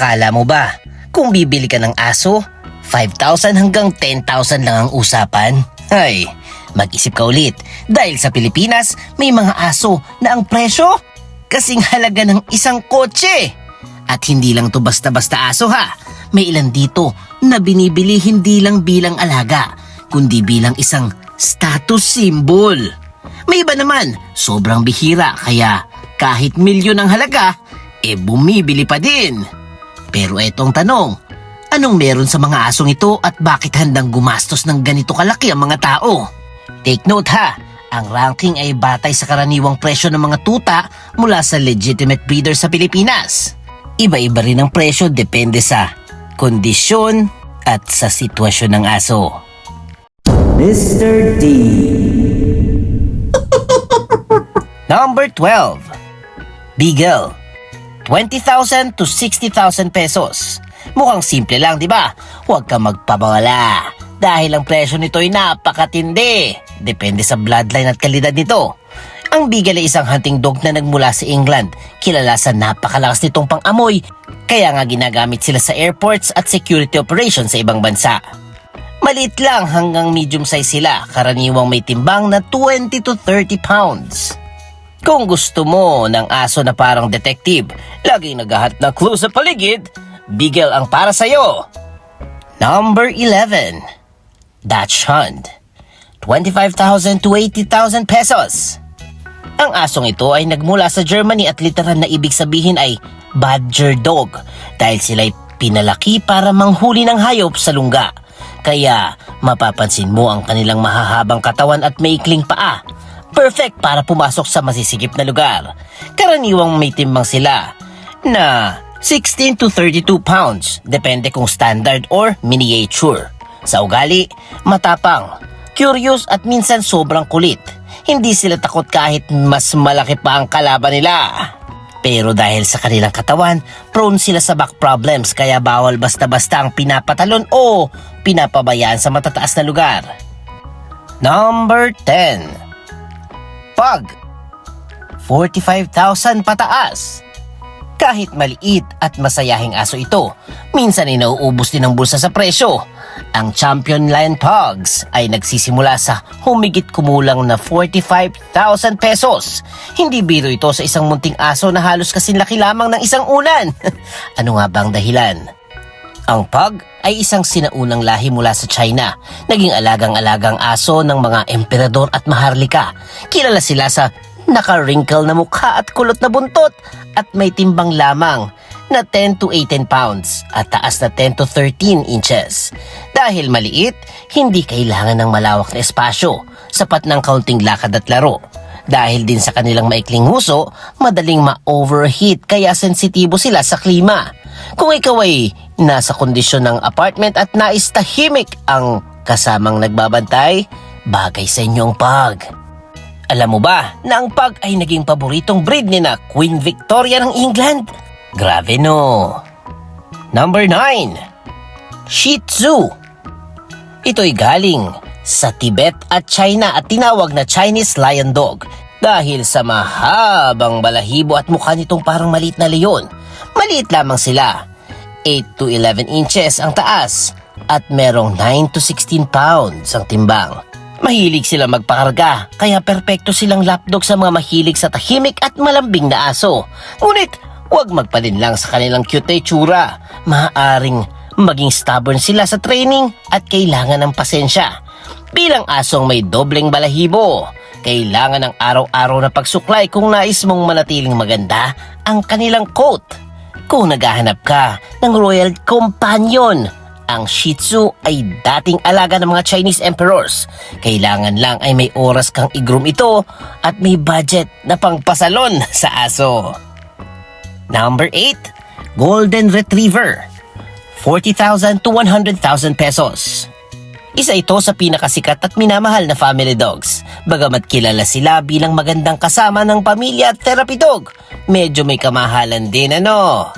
Akala mo ba, kung bibili ka ng aso, 5,000 hanggang 10,000 lang ang usapan? Ay, mag-isip ka ulit dahil sa Pilipinas may mga aso na ang presyo kasing halaga ng isang kotse. At hindi lang to basta-basta aso ha. May ilan dito na binibili hindi lang bilang alaga, kundi bilang isang status symbol. May iba naman, sobrang bihira kaya kahit milyon ang halaga, bumibili pa din. Pero etong tanong, anong meron sa mga asong ito at bakit handang gumastos ng ganito kalaki ang mga tao? Take note ha, ang ranking ay batay sa karaniwang presyo ng mga tuta mula sa legitimate breeder sa Pilipinas. Iba-iba rin ang presyo depende sa kondisyon at sa sitwasyon ng aso. Mr. D. Number 12. Beagle. 20,000 to 60,000 pesos. Mukhang simple lang, di ba? Huwag kang magpabawala dahil ang presyo nito ay napakatindi. Depende sa bloodline at kalidad nito. Ang Beagle ay isang hunting dog na nagmula sa England. Kilala sa napakalakas nitong pang-amoy, kaya nga ginagamit sila sa airports at security operations sa ibang bansa. Maliit lang hanggang medium size sila, karaniwang may timbang na 20 to 30 pounds. Kung gusto mo ng aso na parang detective, laging naghahanap ng clue sa paligid, Beagle ang para sa'yo. Number 11. Dachshund. 25,000 to 80,000 pesos. Ang asong ito ay nagmula sa Germany at literal na ibig sabihin ay badger dog dahil sila'y pinalaki para manghuli ng hayop sa lungga. Kaya mapapansin mo ang kanilang mahahabang katawan at maikling paa. Perfect para pumasok sa masisikip na lugar. Karaniwang may timbang sila na 16 to 32 pounds, depende kung standard or miniature. Sa ugali, matapang, curious at minsan sobrang kulit. Hindi sila takot kahit mas malaki pa ang kalaban nila. Pero dahil sa kanilang katawan, prone sila sa back problems kaya bawal basta-basta ang pinapatalon o pinapabayaan sa matataas na lugar. Number 10. Pug. 45,000 pataas. Kahit maliit at masayahing aso ito, minsan ay nauubos din ang bulsa sa presyo. Ang Champion Lion Pugs ay nagsisimula sa humigit kumulang na 45,000 pesos. Hindi biro ito sa isang munting aso na halos kasinlaki lamang ng isang unan. Ano nga bang dahilan? Ang Pug ay isang sinaunang lahi mula sa China. Naging alagang-alagang aso ng mga emperador at maharlika. Kilala sila sa naka-wrinkle na mukha at kulot na buntot at may timbang lamang na 10 to 18 pounds at taas na 10 to 13 inches. Dahil maliit, hindi kailangan ng malawak na espasyo, sapat ng kaunting lakad at laro. Dahil din sa kanilang maikling nguso, madaling ma-overheat kaya sensitibo sila sa klima. Kung ikaw ay nasa kondisyon ng apartment at nais tahimik ang kasamang nagbabantay, bagay sa inyong Pug. Alam mo ba na ang Pug ay naging paboritong breed ni na Queen Victoria ng England? Grabe no. Number 9. Shih Tzu. Ito'y galing sa Tibet at China at tinawag na Chinese Lion Dog dahil sa mahabang balahibo at mukha nitong parang maliit na leon. Maliit lamang sila, 8 to 11 inches ang taas at merong 9 to 16 pounds ang timbang. Mahilig sila magpakarga kaya perpekto silang lapdog sa mga mahilig sa tahimik at malambing na aso. Ngunit huwag magpalinlang sa kanilang cute na itsura. Maaaring maging stubborn sila sa training at kailangan ng pasensya. Bilang asong may dobleng balahibo, kailangan ng araw-araw na pagsuklay kung nais mong manatiling maganda ang kanilang coat. Kung naghahanap ka ng royal companion, ang Shih Tzu ay dating alaga ng mga Chinese emperors. Kailangan lang ay may oras kang i-groom ito at may budget na pangpasalon sa aso. Number 8. Golden Retriever. 40,000 to 100,000 pesos. Isa ito sa pinakasikat at minamahal na family dogs. Bagamat kilala sila bilang magandang kasama ng pamilya at therapy dog, medyo may kamahalan din ano.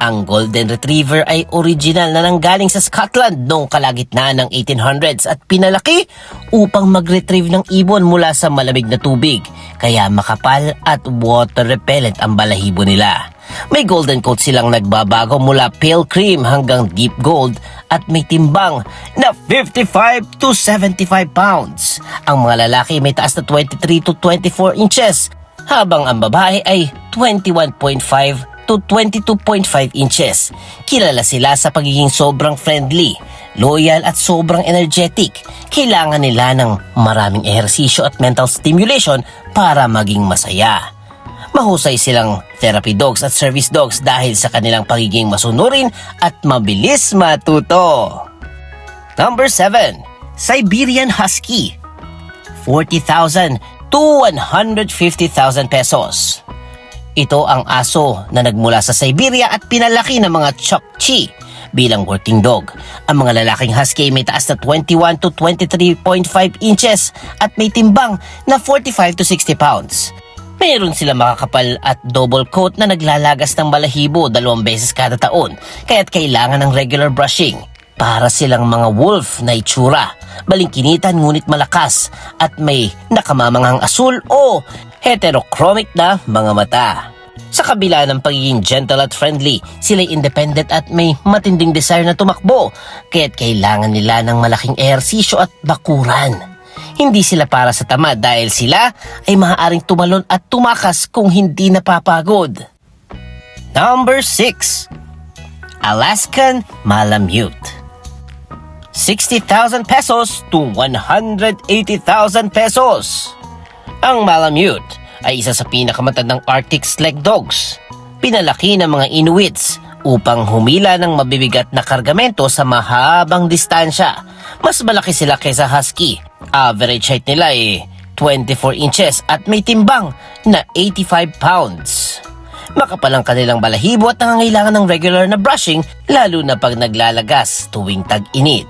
Ang Golden Retriever ay original na nanggaling sa Scotland noong kalagitnaan ng 1800s at pinalaki upang mag-retrieve ng ibon mula sa malamig na tubig. Kaya makapal at water repellent ang balahibo nila. May golden coat silang nagbabago mula pale cream hanggang deep gold at may timbang na 55 to 75 pounds. Ang mga lalaki may taas na 23 to 24 inches habang ang babae ay 21.5 to 22.5 inches. Kilala sila sa pagiging sobrang friendly, loyal at sobrang energetic. Kailangan nila ng maraming ehersisyo at mental stimulation para maging masaya. Mahusay silang therapy dogs at service dogs dahil sa kanilang pagiging masunurin at mabilis matuto. Number 7. Siberian Husky, 40,000 to 150,000 pesos. Ito ang aso na nagmula sa Siberia at pinalaki ng mga Chukchi bilang working dog. Ang mga lalaking husky may taas na 21 to 23.5 inches at may timbang na 45 to 60 pounds. Mayroon sila makakapal at double coat na naglalagas ng balahibo 2 beses kada taon, kaya't kailangan ng regular brushing. Para silang mga wolf na itsura, balingkinitan ngunit malakas at may nakamamanghang asul o heterochromic na mga mata. Sa kabila ng pagiging gentle at friendly, sila'y independent at may matinding desire na tumakbo, kaya't kailangan nila ng malaking ehersisyo at bakuran. Hindi sila para sa tamad dahil sila ay maaaring tumalon at tumakas kung hindi napapagod. Number 6. Alaskan Malamute, 60,000 pesos to 180,000 pesos. Ang Malamute ay isa sa pinakamatandang Arctic sled dogs. Pinalaki ng mga Inuits upang humila ng mabibigat na kargamento sa mahabang distansya. Mas malaki sila kaysa Husky. Average height nila ay 24 inches at may timbang na 85 pounds. Makapal ang kanilang balahibo at nangangailangan ng regular na brushing lalo na pag naglalagas tuwing tag-init.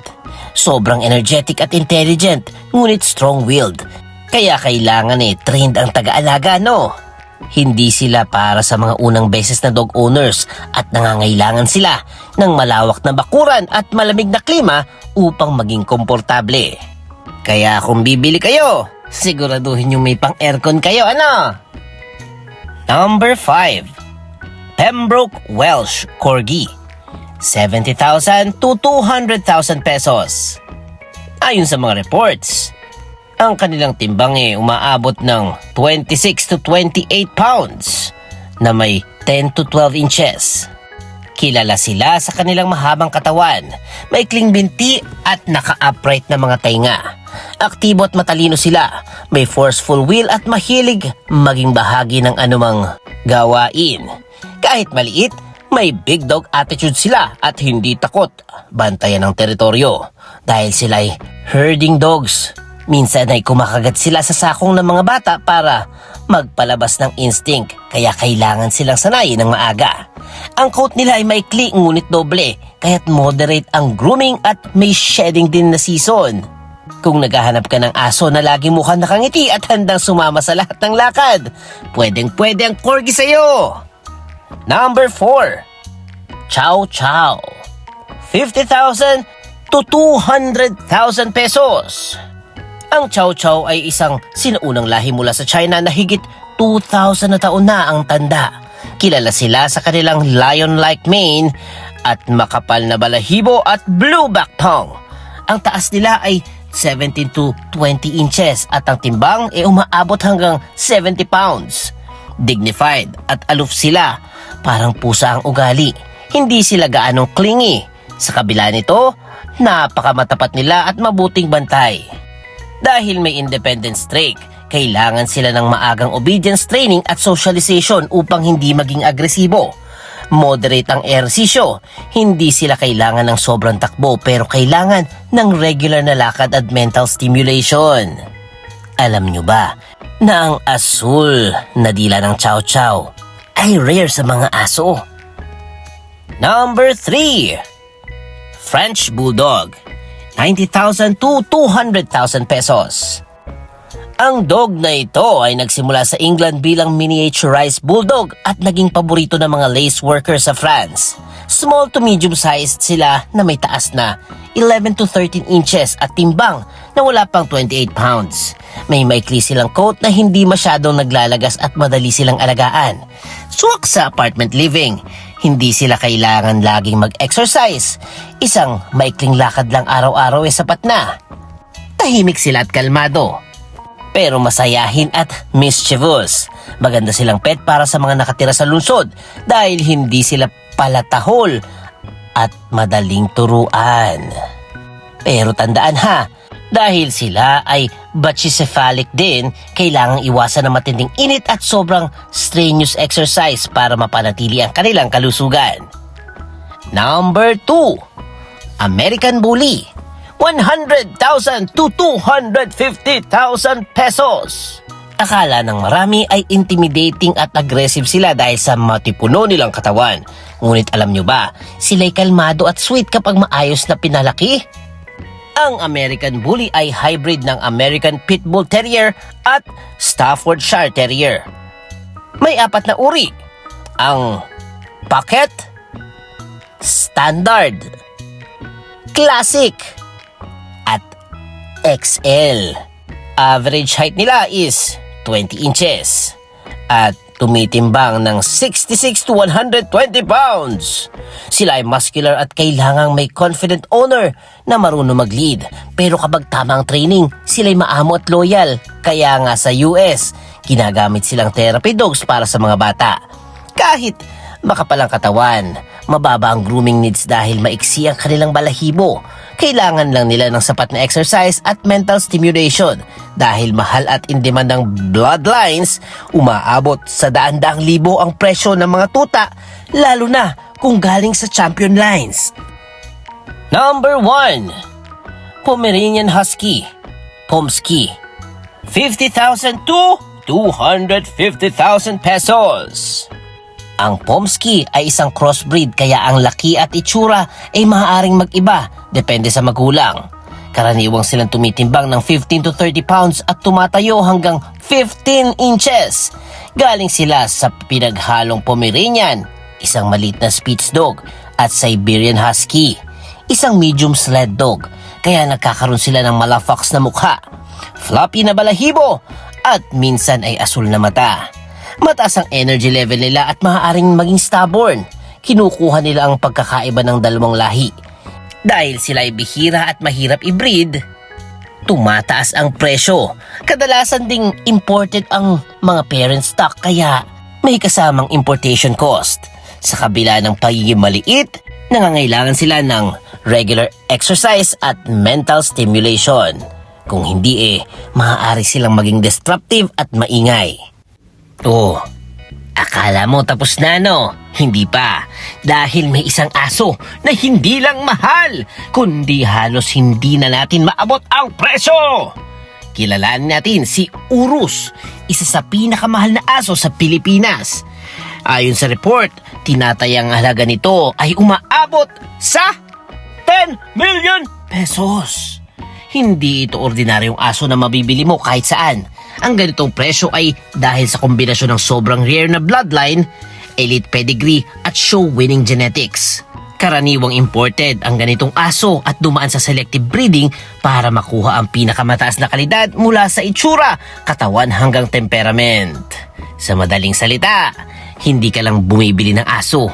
Sobrang energetic at intelligent ngunit strong-willed. Kaya kailangan trained ang taga-alaga, no? Hindi sila para sa mga unang beses na dog owners at nangangailangan sila ng malawak na bakuran at malamig na klima upang maging komportable. Kaya kung bibili kayo, siguraduhin yung may pang-aircon kayo, ano? Number 5. Pembroke Welsh Corgi, 70,000 to 200,000 pesos. Ayon sa mga reports, ang kanilang timbang umaabot ng 26 to 28 pounds na may 10 to 12 inches. Kilala sila sa kanilang mahabang katawan, maikling binti at naka-upright na mga tainga. Aktibo at matalino sila, may forceful will at mahilig maging bahagi ng anumang gawain. Kahit maliit, may big dog attitude sila at hindi takot bantayan ang teritoryo dahil sila ay herding dogs. Minsan ay kumakagat sila sa sakong ng mga bata para magpalabas ng instinct, kaya kailangan silang sanayin ng maaga. Ang coat nila ay maikli ngunit doble, kaya't moderate ang grooming at may shedding din na season. Kung naghahanap ka ng aso na lagi mukhang nakangiti at handang sumama sa lahat ng lakad, pwedeng-pwede ang corgi sa'yo. Number 4. Chow Chow, 50,000 to 200,000 pesos. Ang Chow Chow ay isang sinaunang lahi mula sa China na higit 2,000 na taon na ang tanda. Kilala sila sa kanilang lion-like mane at makapal na balahibo at blue back tongue. Ang taas nila ay 17 to 20 inches at ang timbang ay umaabot hanggang 70 pounds. Dignified at aloof sila, parang pusa ang ugali. Hindi sila gaanong clingy. Sa kabila nito, napakamatapat nila at mabuting bantay. Dahil may independent streak, kailangan sila ng maagang obedience training at socialization upang hindi maging agresibo. Moderate ang ehersisyo, hindi sila kailangan ng sobrang takbo pero kailangan ng regular na lakad at mental stimulation. Alam nyo ba na ang asul na dila ng Chow Chow ay rare sa mga aso? Number 3. French Bulldog, 90,000 to 200,000 pesos. Ang dog na ito ay nagsimula sa England bilang miniaturized bulldog at naging paborito ng mga lace workers sa France. Small to medium sized sila na may taas na 11 to 13 inches at timbang na wala pang 28 pounds. May maikli silang coat na hindi masyadong naglalagas at madali silang alagaan. Suwak sa apartment living. Hindi sila kailangan laging mag-exercise. Isang maikling lakad lang araw-araw ay sapat na. Tahimik sila at kalmado, pero masayahin at mischievous. Maganda silang pet para sa mga nakatira sa lungsod dahil hindi sila palatahol at madaling turuan. Pero tandaan ha, dahil sila ay brachycephalic din, kailangang iwasan ng matinding init at sobrang strenuous exercise para mapanatili ang kanilang kalusugan. Number 2. American Bully. 100,000 to 250,000 pesos. Akala ng marami ay intimidating at aggressive sila dahil sa matipuno nilang katawan. Ngunit alam nyo ba, sila'y kalmado at sweet kapag maayos na pinalaki? Ang American Bully ay hybrid ng American Pit Bull Terrier at Staffordshire Terrier. May 4 na uri. Ang Pocket, Standard, Classic, at XL. Average height nila is 20 inches at tumitimbang ng 66 to 120 pounds. Sila ay muscular at kailangang may confident owner na marunong mag-lead. Pero kapag tamang training, sila ay maamo at loyal. Kaya nga sa US, ginagamit silang therapy dogs para sa mga bata. Kahit makapalang katawan, mababa ang grooming needs dahil maiksi ang kanilang balahibo. Kailangan lang nila ng sapat na exercise at mental stimulation. Dahil mahal at in demand ng bloodlines, umaabot sa daan-daang libo ang presyo ng mga tuta, lalo na kung galing sa champion lines. Number 1. Pomeranian Husky, Pomsky. 50,000 to 250,000 pesos. Ang Pomsky ay isang crossbreed kaya ang laki at itsura ay maaaring mag-iba depende sa magulang. Karaniwang silang tumitimbang ng 15 to 30 pounds at tumatayo hanggang 15 inches. Galing sila sa pinaghalong Pomeranian, isang maliit na Spitz dog, at Siberian Husky, isang medium sled dog, kaya nagkakaroon sila ng malafox na mukha, floppy na balahibo, at minsan ay asul na mata. Mataas ang energy level nila at maaaring maging stubborn. Kinukuha nila ang pagkakaiba ng dalawang lahi. Dahil sila ay bihira at mahirap i-breed, tumataas ang presyo. Kadalasan ding imported ang mga parent stock kaya may kasamang importation cost. Sa kabila ng pagiging maliit, nangangailangan sila ng regular exercise at mental stimulation. Kung hindi maaari silang maging disruptive at maingay. Oh, akala mo tapos na no? Hindi pa. Dahil may isang aso na hindi lang mahal, kundi halos hindi na natin maabot ang presyo. Kilalanin natin si Urus, isa sa pinakamahal na aso sa Pilipinas. Ayon sa report, tinatayang halaga nito ay umaabot sa 10 million pesos. Hindi ito ordinaryong aso na mabibili mo kahit saan. Ang ganitong presyo ay dahil sa kombinasyon ng sobrang rare na bloodline, elite pedigree at show-winning genetics. Karaniwang imported ang ganitong aso at dumaan sa selective breeding para makuha ang pinakamataas na kalidad mula sa itsura, katawan hanggang temperament. Sa madaling salita, hindi ka lang bumibili ng aso.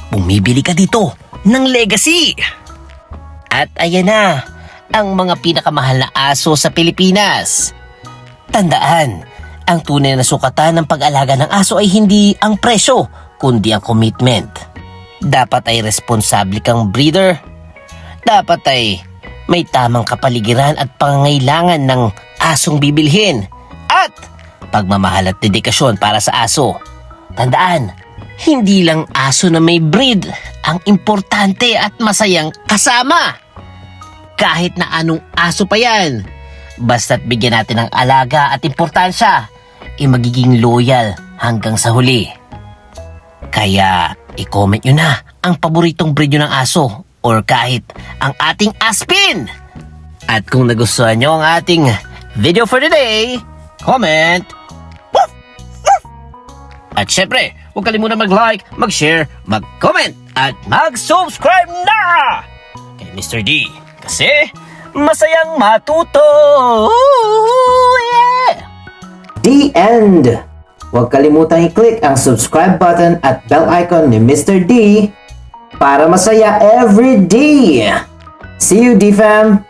Bumibili ka dito ng legacy. At ayan na, ang mga pinakamahal na aso sa Pilipinas. Tandaan, ang tunay na sukatan ng pag-alaga ng aso ay hindi ang presyo, kundi ang commitment. Dapat ay responsable kang breeder. Dapat ay may tamang kapaligiran at pangangailangan ng asong bibilhin. At pagmamahal at dedikasyon para sa aso. Tandaan, hindi lang aso na may breed ang importante at masayang kasama. Kahit na anong aso pa yan, basta't bigyan natin ng alaga at importansya, magiging loyal hanggang sa huli. Kaya i-comment nyo na ang paboritong breed nyo ng aso or kahit ang ating Aspin. At kung nagustuhan nyo ang ating video for today, comment. Woof! Woof! At syempre, huwag kalimutan mag-like, mag-share, mag-comment at mag-subscribe na kay Mr. D. Kasi masayang matuto. Yeah! The end! Huwag kalimutang i-click ang subscribe button at bell icon ni Mr. D para masaya every day! See you, D-Fam!